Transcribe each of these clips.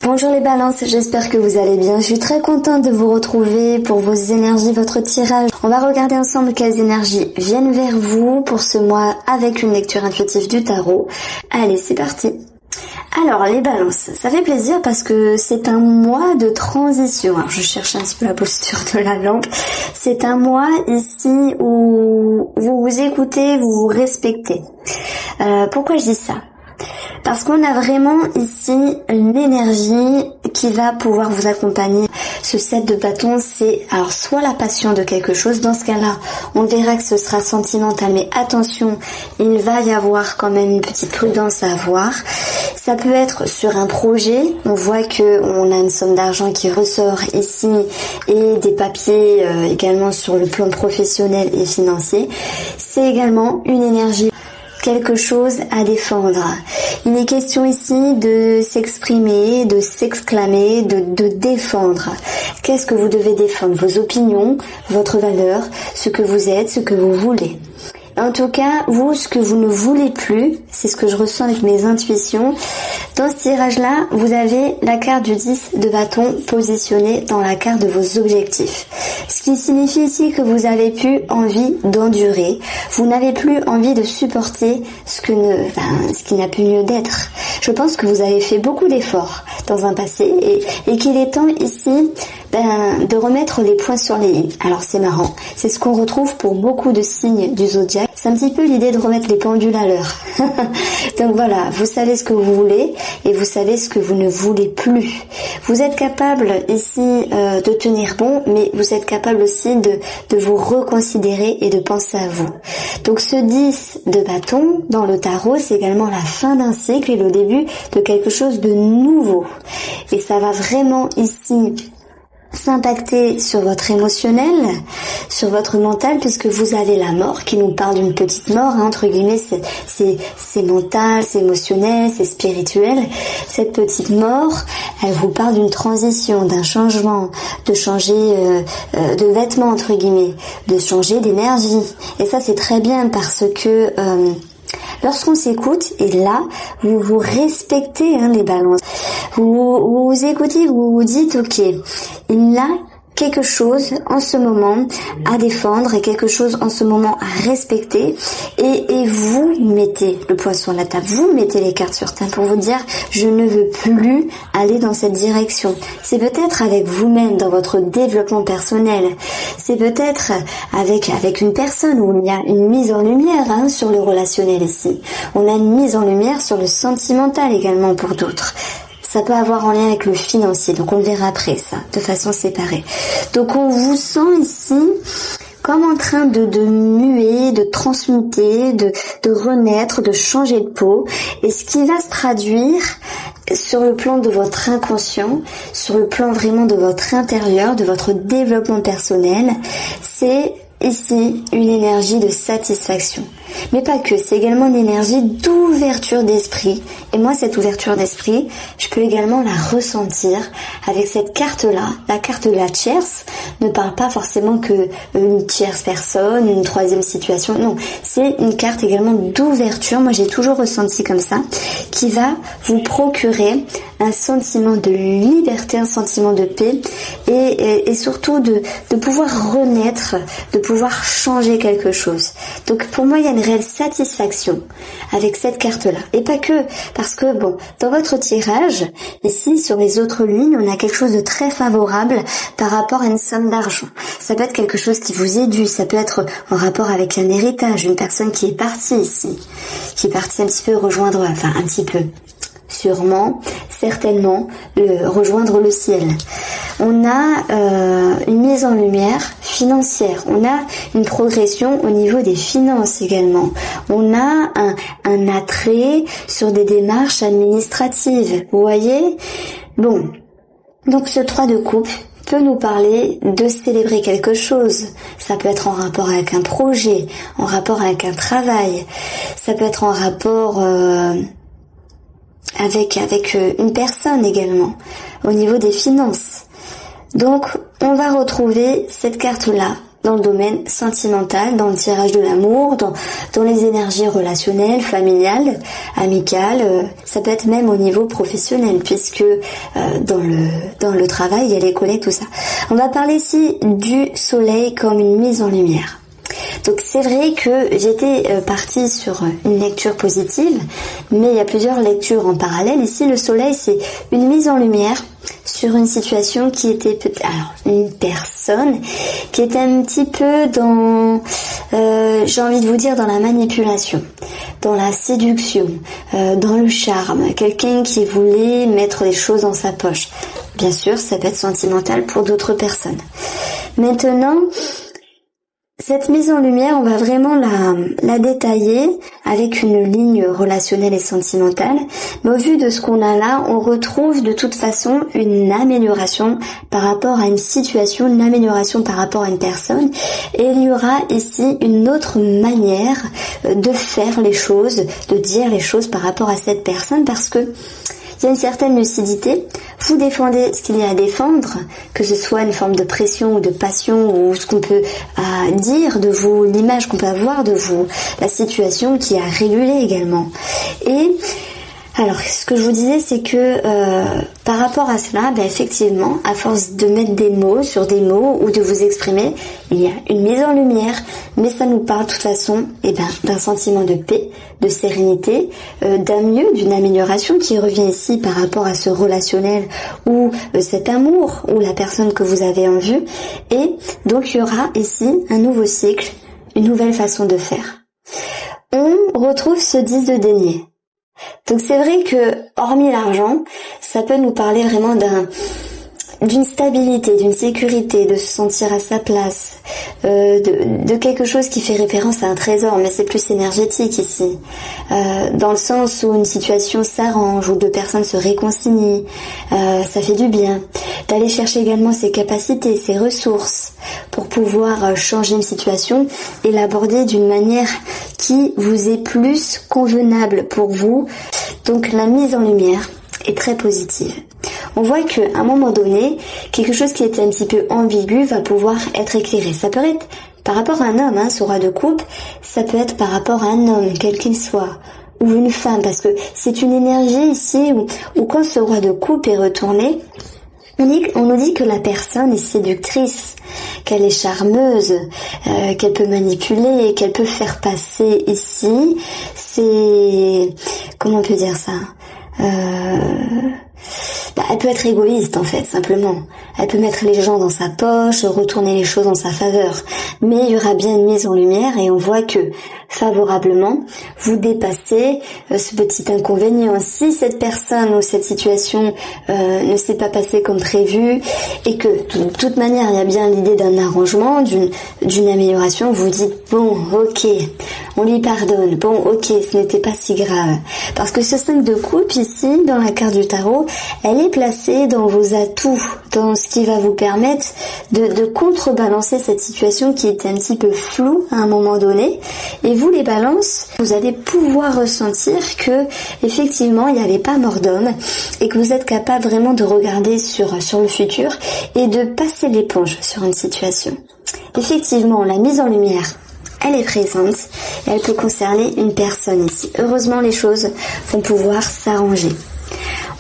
Bonjour les balances, j'espère que vous allez bien. Je suis très contente de vous retrouver pour vos énergies, votre tirage. On va regarder ensemble quelles énergies viennent vers vous pour ce mois avec une lecture intuitive du tarot. Allez, c'est parti. Alors les balances, ça fait plaisir parce que c'est un mois de transition. Alors je cherche un petit peu la posture de la lampe. C'est un mois ici où vous vous écoutez, vous vous respectez. Pourquoi je dis ça ? Parce qu'on a vraiment ici une énergie qui va pouvoir vous accompagner. Ce 7 de bâton, c'est alors soit la passion de quelque chose. Dans ce cas-là, on verra que ce sera sentimental. Mais attention, il va y avoir quand même une petite prudence à avoir. Ça peut être sur un projet. On voit que on a une somme d'argent qui ressort ici et des papiers également sur le plan professionnel et financier. C'est également une énergie, quelque chose à défendre. Il est question ici de s'exprimer, de s'exclamer, de défendre. Qu'est-ce que vous devez défendre? Vos opinions, votre valeur, ce que vous êtes, ce que vous voulez. En tout cas, vous, ce que vous ne voulez plus, c'est ce que je ressens avec mes intuitions. Dans ce tirage-là, vous avez la carte du 10 de bâton positionnée dans la carte de vos objectifs. Ce qui signifie ici que vous avez plus envie d'endurer. Vous n'avez plus envie de supporter ce qui n'a plus lieu d'être. Je pense que vous avez fait beaucoup d'efforts dans un passé et qu'il est temps ici de remettre les points sur les i. Alors c'est marrant, c'est ce qu'on retrouve pour beaucoup de signes du zodiaque. C'est un petit peu l'idée de remettre les pendules à l'heure. Donc voilà, vous savez ce que vous voulez et vous savez ce que vous ne voulez plus. Vous êtes capable ici de tenir bon, mais vous êtes capable aussi de vous reconsidérer et de penser à vous. Donc ce 10 de bâton dans le tarot, c'est également la fin d'un cycle et le début de quelque chose de nouveau. Et ça va vraiment ici s'impacter sur votre émotionnel, sur votre mental, puisque vous avez la mort qui nous parle d'une petite mort, hein, entre guillemets, c'est mental, c'est émotionnel, c'est spirituel. Cette petite mort, elle vous parle d'une transition, d'un changement, de changer de vêtements, entre guillemets, de changer d'énergie. Et ça, c'est très bien parce que lorsqu'on s'écoute, et là, vous vous respectez, hein, les balances. Vous écoutez, vous vous dites, ok, il y a quelque chose en ce moment à défendre et quelque chose en ce moment à respecter et vous mettez le point sur la table, vous mettez les cartes sur table pour vous dire je ne veux plus aller dans cette direction. C'est peut-être avec vous-même dans votre développement personnel, c'est peut-être avec une personne où il y a une mise en lumière, hein, sur le relationnel ici. On a une mise en lumière sur le sentimental également pour d'autres. Ça peut avoir en lien avec le financier, donc on le verra après ça, de façon séparée. Donc on vous sent ici comme en train de muer, de transmuter, de renaître, de changer de peau. Et ce qui va se traduire sur le plan de votre inconscient, sur le plan vraiment de votre intérieur, de votre développement personnel, c'est ici une énergie de satisfaction. Mais pas que, c'est également une énergie d'ouverture d'esprit. Et moi, cette ouverture d'esprit, je peux également la ressentir avec cette carte-là. La carte de la tierce ne parle pas forcément que une tierce personne, une troisième situation. Non, c'est une carte également d'ouverture. Moi, j'ai toujours ressenti comme ça, qui va vous procurer un sentiment de liberté, un sentiment de paix et surtout de pouvoir renaître, de pouvoir changer quelque chose. Donc pour moi, il y a une réelle satisfaction avec cette carte-là. Et pas que, parce que bon, dans votre tirage, ici sur les autres lignes, on a quelque chose de très favorable par rapport à une somme d'argent. Ça peut être quelque chose qui vous est dû, ça peut être en rapport avec un héritage, une personne qui est partie ici, qui est partie un petit peu rejoindre, enfin un petit peu, sûrement, certainement, rejoindre le ciel. On a une mise en lumière financière, on a une progression au niveau des finances également, on a un attrait sur des démarches administratives, vous voyez. Bon, donc ce 3 de coupe peut nous parler de célébrer quelque chose. Ça peut être en rapport avec un projet, en rapport avec un travail, ça peut être en rapport avec une personne également, au niveau des finances. Donc, on va retrouver cette carte-là dans le domaine sentimental, dans le tirage de l'amour, dans les énergies relationnelles, familiales, amicales, ça peut être même au niveau professionnel, puisque dans le travail, il y a les collègues, tout ça. On va parler ici du soleil comme une mise en lumière. Donc c'est vrai que j'étais partie sur une lecture positive, mais il y a plusieurs lectures en parallèle. Ici, le soleil, c'est une mise en lumière sur une situation qui était peut-être... Alors, une personne qui était un petit peu dans... j'ai envie de vous dire dans la manipulation, dans la séduction, dans le charme. Quelqu'un qui voulait mettre les choses dans sa poche. Bien sûr, ça peut être sentimental pour d'autres personnes. Maintenant... Cette mise en lumière, on va vraiment la détailler avec une ligne relationnelle et sentimentale. Mais au vu de ce qu'on a là, on retrouve de toute façon une amélioration par rapport à une situation, une amélioration par rapport à une personne. Et il y aura ici une autre manière de faire les choses, de dire les choses par rapport à cette personne, parce que il y a une certaine lucidité, vous défendez ce qu'il y a à défendre, que ce soit une forme de pression ou de passion ou ce qu'on peut dire de vous, l'image qu'on peut avoir de vous, la situation qui a régulé également. Et alors, ce que je vous disais, c'est que par rapport à cela, effectivement, à force de mettre des mots sur des mots ou de vous exprimer, il y a une mise en lumière, mais ça nous parle de toute façon d'un sentiment de paix, de sérénité, d'un mieux, d'une amélioration qui revient ici par rapport à ce relationnel ou cet amour ou la personne que vous avez en vue. Et donc, il y aura ici un nouveau cycle, une nouvelle façon de faire. On retrouve ce 10 de denier. Donc c'est vrai que, hormis l'argent, ça peut nous parler vraiment d'une stabilité, d'une sécurité, de se sentir à sa place, de quelque chose qui fait référence à un trésor, mais c'est plus énergétique ici, dans le sens où une situation s'arrange, où deux personnes se réconcilient, ça fait du bien, d'aller chercher également ses capacités, ses ressources, pour pouvoir changer une situation et l'aborder d'une manière qui vous est plus convenable pour vous. Donc la mise en lumière est très positive. On voit qu'à un moment donné, quelque chose qui était un petit peu ambigu va pouvoir être éclairé. Ça peut être par rapport à un homme, ce roi de coupe, ça peut être par rapport à un homme, quel qu'il soit, ou une femme, parce que c'est une énergie ici où quand ce roi de coupe est retourné, on nous dit que la personne est séductrice, qu'elle est charmeuse, qu'elle peut manipuler, qu'elle peut faire passer ici. C'est... Comment on peut dire ça ? Elle peut être égoïste en fait, simplement. Elle peut mettre les gens dans sa poche, retourner les choses en sa faveur. Mais il y aura bien une mise en lumière et on voit que favorablement, vous dépassez ce petit inconvénient. Si cette personne ou cette situation ne s'est pas passée comme prévu et que de toute manière il y a bien l'idée d'un arrangement, d'une amélioration, vous dites bon, ok, on lui pardonne, bon, ok, ce n'était pas si grave. Parce que ce 5 de coupe ici, dans la carte du tarot, elle est placée dans vos atouts, dans ce qui va vous permettre de contrebalancer cette situation qui est un petit peu floue à un moment donné. Et vous, les balances, vous allez pouvoir ressentir que effectivement il n'y avait pas mort d'homme et que vous êtes capable vraiment de regarder sur le futur et de passer l'éponge sur une situation. Effectivement, la mise en lumière, elle est présente et elle peut concerner une personne ici. Heureusement, les choses vont pouvoir s'arranger.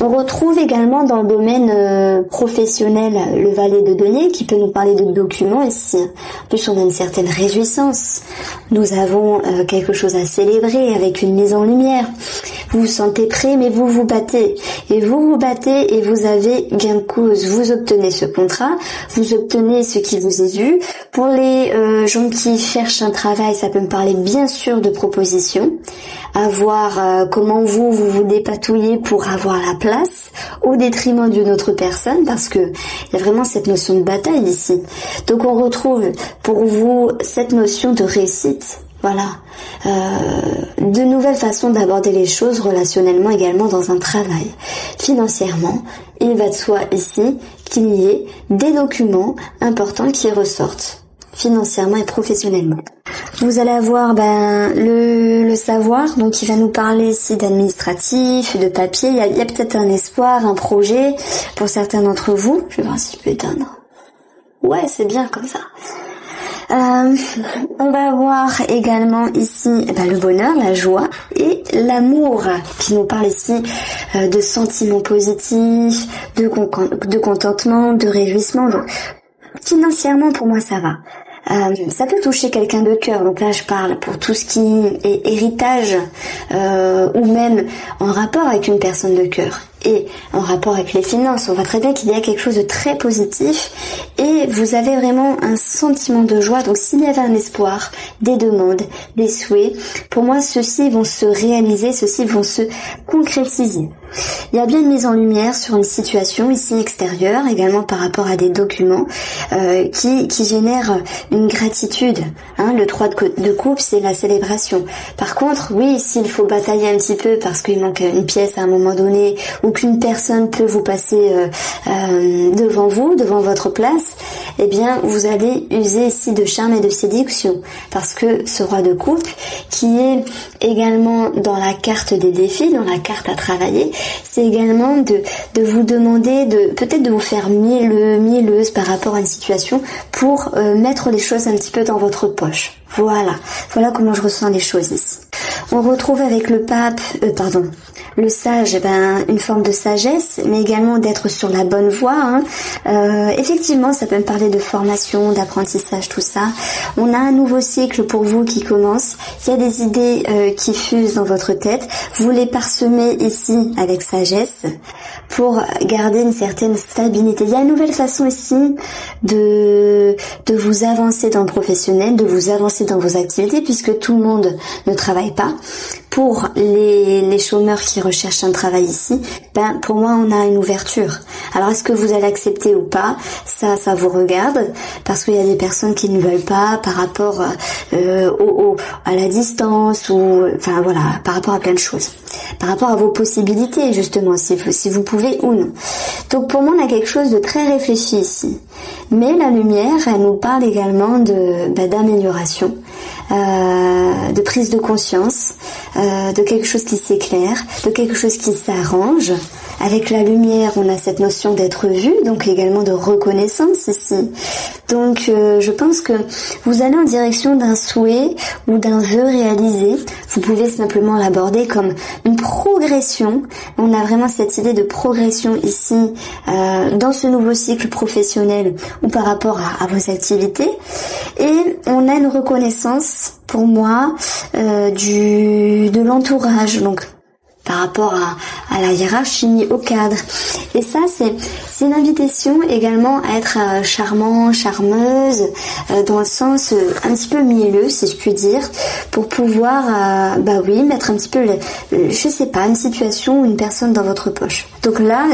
On retrouve également dans le domaine professionnel le valet de denier qui peut nous parler de documents ici. En plus, on a une certaine réjouissance. Nous avons quelque chose à célébrer avec une mise en lumière. Vous vous sentez prêt, mais vous vous battez. Et vous vous battez et vous avez gain de cause. Vous obtenez ce contrat, vous obtenez ce qui vous est dû. Pour les gens qui cherchent un travail, ça peut me parler bien sûr de propositions. À voir comment vous dépatouillez pour avoir la place au détriment d'une autre personne, parce que il y a vraiment cette notion de bataille ici. Donc on retrouve pour vous cette notion de réussite. Voilà, de nouvelles façons d'aborder les choses relationnellement également dans un travail. Financièrement, il va de soi ici qu'il y ait des documents importants qui ressortent financièrement et professionnellement. Vous allez avoir le savoir, donc il va nous parler ici d'administratif, de papier. Il y a peut-être un espoir, un projet pour certains d'entre vous. Je vais voir si je peux éteindre. Ouais, c'est bien comme ça. Euh, on va avoir également ici le bonheur, la joie et l'amour qui nous parle ici de sentiments positifs, de contentement, de réjouissement. Donc, financièrement, pour moi, ça va. Ça peut toucher quelqu'un de cœur, donc là je parle pour tout ce qui est héritage ou même en rapport avec une personne de cœur et en rapport avec les finances. On voit très bien qu'il y a quelque chose de très positif et vous avez vraiment un sentiment de joie. Donc s'il y avait un espoir, des demandes, des souhaits, pour moi ceux-ci vont se réaliser, ceux-ci vont se concrétiser. Il y a bien une mise en lumière sur une situation ici extérieure, également par rapport à des documents qui génèrent une gratitude. Le 3 de coupe, c'est la célébration. Par contre, oui, s'il faut batailler un petit peu parce qu'il manque une pièce à un moment donné ou qu'une personne peut vous passer devant vous, devant votre place, eh bien, vous allez user ici de charme et de séduction. Parce que ce roi de coupe, qui est également dans la carte des défis, dans la carte à travailler, c'est également de vous demander peut-être de vous faire mielleuse par rapport à une situation pour mettre les choses un petit peu dans votre poche. Voilà comment je ressens les choses ici. On retrouve avec le pape, le sage, une forme de sagesse, mais également d'être sur la bonne voie. Effectivement, ça peut me parler de formation, d'apprentissage, tout ça. On a un nouveau cycle pour vous qui commence. Il y a des idées qui fusent dans votre tête. Vous les parsemez ici avec sagesse pour garder une certaine stabilité. Il y a une nouvelle façon ici de vous avancer dans le professionnel, de vous avancer dans vos activités, puisque tout le monde ne travaille pas. Pour les chômeurs qui recherchent un travail ici, pour moi on a une ouverture. Alors est-ce que vous allez accepter ou pas? Ça vous regarde, parce qu'il y a des personnes qui ne veulent pas par rapport à la distance ou par rapport à plein de choses. Par rapport à vos possibilités justement, si vous pouvez ou non. Donc pour moi on a quelque chose de très réfléchi ici. Mais la lumière, elle nous parle également d'amélioration, de prise de conscience, de quelque chose qui s'éclaire, de quelque chose qui s'arrange. Avec la lumière, on a cette notion d'être vu, donc également de reconnaissance ici. Donc je pense que vous allez en direction d'un souhait ou d'un vœu réalisé. Vous pouvez simplement l'aborder comme une progression. On a vraiment cette idée de progression ici dans ce nouveau cycle professionnel ou par rapport à vos activités. Et on a une reconnaissance pour moi de l'entourage, donc par rapport à la hiérarchie, au cadre. Et ça, c'est une invitation également à être charmant, charmeuse, dans le sens un petit peu mielleux, si je puis dire, pour pouvoir, mettre un petit peu, une situation ou une personne dans votre poche. Donc là,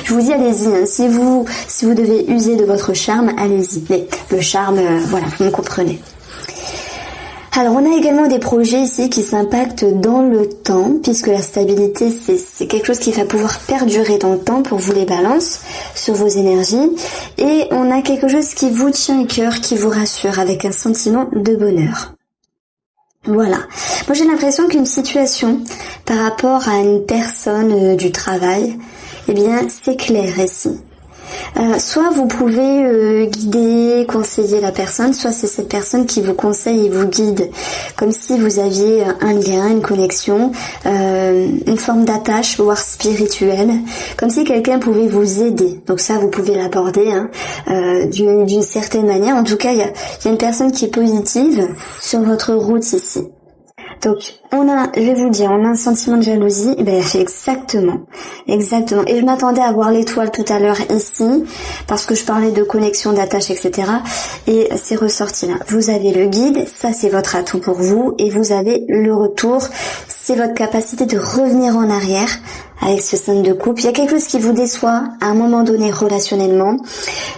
je vous dis, allez-y. Si vous devez user de votre charme, allez-y. Mais le charme, vous me comprenez. Alors on a également des projets ici qui s'impactent dans le temps, puisque la stabilité c'est quelque chose qui va pouvoir perdurer dans le temps pour vous les balances sur vos énergies. Et on a quelque chose qui vous tient à cœur, qui vous rassure avec un sentiment de bonheur. Voilà. Moi j'ai l'impression qu'une situation par rapport à une personne du travail, s'éclaire ici. Soit vous pouvez guider, conseiller la personne, soit c'est cette personne qui vous conseille et vous guide, comme si vous aviez un lien, une connexion, une forme d'attache, voire spirituelle, comme si quelqu'un pouvait vous aider. Donc ça, vous pouvez l'aborder d'une certaine manière. En tout cas, il y a une personne qui est positive sur votre route ici. Donc, je vais vous dire, on a un sentiment de jalousie, exactement. Et je m'attendais à voir l'étoile tout à l'heure ici, parce que je parlais de connexion, d'attache, etc. Et c'est ressorti là. Vous avez le guide, ça c'est votre atout pour vous, et vous avez le retour, c'est votre capacité de revenir en arrière avec ce 5 de coupe. Il y a quelque chose qui vous déçoit à un moment donné relationnellement,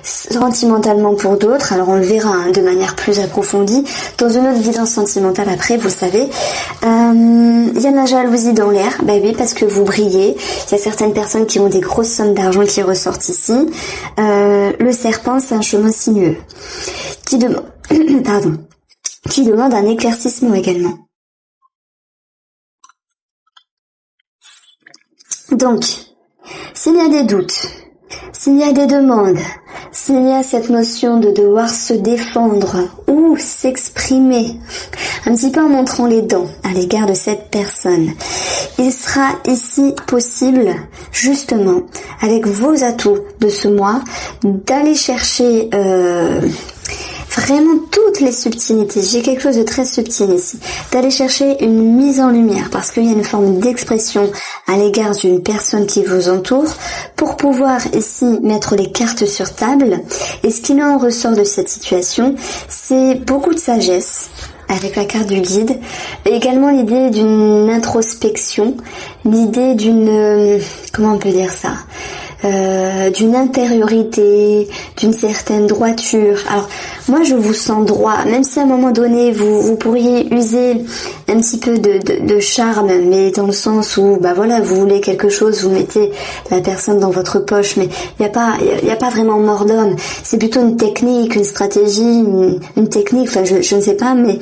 sentimentalement pour d'autres. Alors on le verra de manière plus approfondie dans une autre guidance sentimentale après, vous savez. Il y a de la jalousie dans l'air, oui, parce que vous brillez. Il y a certaines personnes qui ont des grosses sommes d'argent qui ressortent ici. Le serpent, c'est un chemin sinueux qui demande un éclaircissement également. Donc, s'il y a des doutes, s'il y a des demandes, S'il y a cette notion de devoir se défendre ou s'exprimer, un petit peu en montrant les dents à l'égard de cette personne, il sera ici possible, justement, avec vos atouts de ce mois, d'aller chercher vraiment toutes les subtilités. J'ai quelque chose de très subtil ici. D'aller chercher une mise en lumière parce qu'il y a une forme d'expression à l'égard d'une personne qui vous entoure pour pouvoir ici mettre les cartes sur table. Et ce qui en ressort de cette situation, c'est beaucoup de sagesse avec la carte du guide. Et également l'idée d'une introspection, l'idée d'une... comment on peut dire ça ? D'une intériorité, d'une certaine droiture. Alors moi je vous sens droit, même si à un moment donné vous pourriez user un petit peu de charme, mais dans le sens où bah voilà, vous voulez quelque chose, vous mettez la personne dans votre poche, mais il y a pas vraiment mort d'homme. C'est plutôt une technique, une stratégie, une technique, enfin je ne sais pas, mais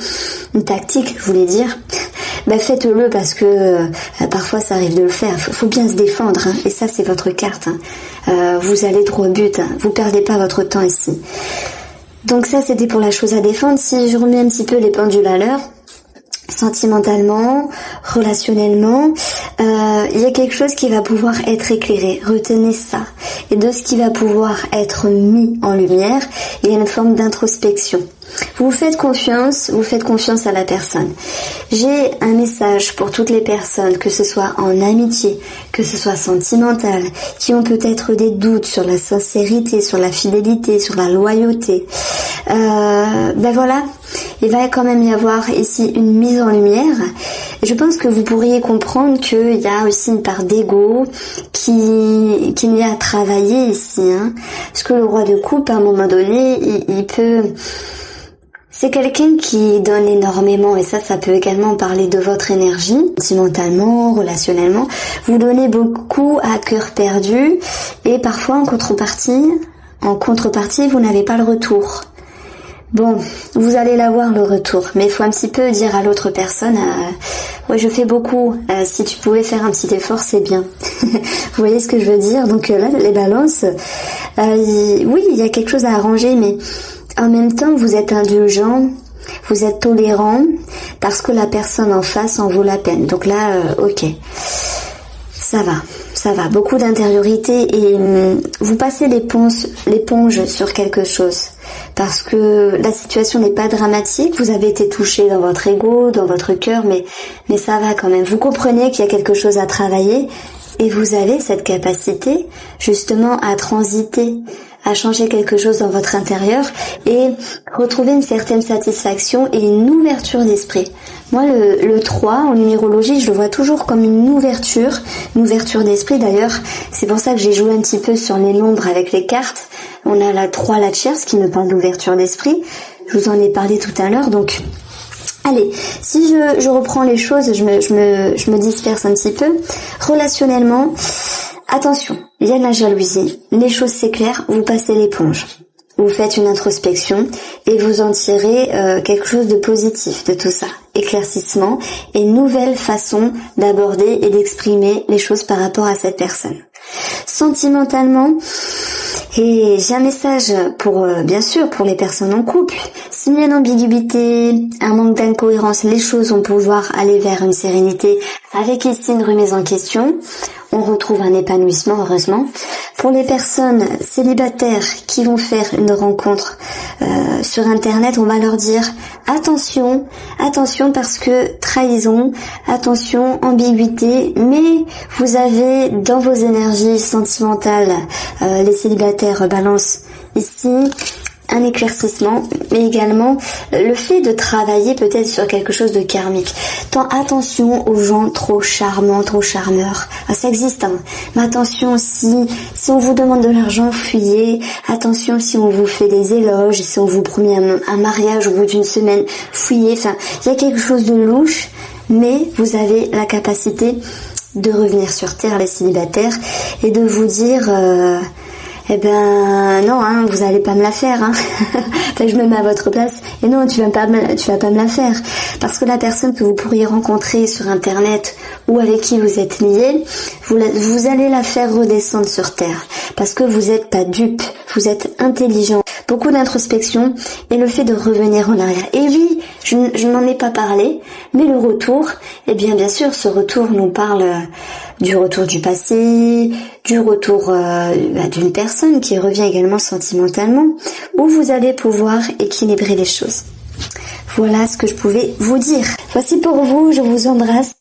une tactique, je voulais dire. Bah faites-le parce que parfois ça arrive de le faire. Faut bien se défendre, hein, et ça c'est votre carte. Hein. Vous allez droit au but, hein. Vous perdez pas votre temps ici. Donc ça c'était pour la chose à défendre. Si je remets un petit peu les pendules à l'heure, sentimentalement, relationnellement, il y a quelque chose qui va pouvoir être éclairé. Retenez ça. Et de ce qui va pouvoir être mis en lumière, il y a une forme d'introspection. Vous faites confiance à la personne. J'ai un message pour toutes les personnes, que ce soit en amitié, que ce soit sentimental, qui ont peut-être des doutes sur la sincérité, sur la fidélité, sur la loyauté. Ben voilà, il va quand même y avoir ici une mise en lumière. Et je pense que vous pourriez comprendre qu'il y a aussi une part d'ego qu'il y a à travailler ici. Hein. Parce que le roi de coupe, à un moment donné, il peut... C'est quelqu'un qui donne énormément, et ça peut également parler de votre énergie, sentimentalement, relationnellement. Vous donnez beaucoup à cœur perdu, et parfois en contrepartie, vous n'avez pas le retour. Bon, vous allez l'avoir le retour, mais il faut un petit peu dire à l'autre personne, ouais je fais beaucoup, si tu pouvais faire un petit effort c'est bien. Vous voyez ce que je veux dire? Donc là, les balances, oui il y a quelque chose à arranger, mais en même temps vous êtes indulgent, vous êtes tolérant, parce que la personne en face en vaut la peine. Donc là, ok, ça va, beaucoup d'intériorité, et vous passez l'éponge sur quelque chose. Parce que la situation n'est pas dramatique, vous avez été touché dans votre ego, dans votre cœur, mais ça va quand même. Vous comprenez qu'il y a quelque chose à travailler, et vous avez cette capacité justement à transiter, à changer quelque chose dans votre intérieur et retrouver une certaine satisfaction et une ouverture d'esprit. Moi, le 3 en numérologie, je le vois toujours comme une ouverture d'esprit. D'ailleurs, c'est pour ça que j'ai joué un petit peu sur les nombres avec les cartes. On a la 3, la tierce, qui me parle d'ouverture d'esprit. Je vous en ai parlé tout à l'heure, donc... Allez, si je reprends les choses, je me disperse un petit peu. Relationnellement, attention, il y a de la jalousie. Les choses s'éclairent, vous passez l'éponge. Vous faites une introspection et vous en tirez quelque chose de positif de tout ça. Éclaircissement et nouvelle façon d'aborder et d'exprimer les choses par rapport à cette personne. Sentimentalement, et j'ai un message pour, bien sûr, pour les personnes en couple. S'il y a une ambiguïté, un manque d'incohérence, les choses vont pouvoir aller vers une sérénité avec ici une remise en question. On retrouve un épanouissement, heureusement. Pour les personnes célibataires qui vont faire une rencontre sur Internet, on va leur dire attention parce que trahison, attention, ambiguïté, mais vous avez dans vos énergies sentimentales, les célibataires balance ici, un éclaircissement, mais également le fait de travailler peut-être sur quelque chose de karmique. Tant attention aux gens trop charmants, trop charmeurs. Ça existe, hein. Mais attention si on vous demande de l'argent, fuyez. Attention si on vous fait des éloges, si on vous promet un mariage au bout d'une semaine, fuyez. Enfin, il y a quelque chose de louche, mais vous avez la capacité de revenir sur terre, les célibataires, et de vous dire... eh ben non, hein, vous allez pas me la faire, hein. Enfin, je me mets à votre place. Et non, tu vas pas me la faire, parce que la personne que vous pourriez rencontrer sur Internet ou avec qui vous êtes lié, vous allez la faire redescendre sur terre. Parce que vous n'êtes pas dupe, vous êtes intelligent. Beaucoup d'introspection et le fait de revenir en arrière. Et oui, je n'en ai pas parlé, mais le retour, eh bien sûr, ce retour nous parle du retour du passé, du retour d'une personne qui revient également sentimentalement, où vous allez pouvoir équilibrer les choses. Voilà ce que je pouvais vous dire. Voici pour vous, je vous embrasse.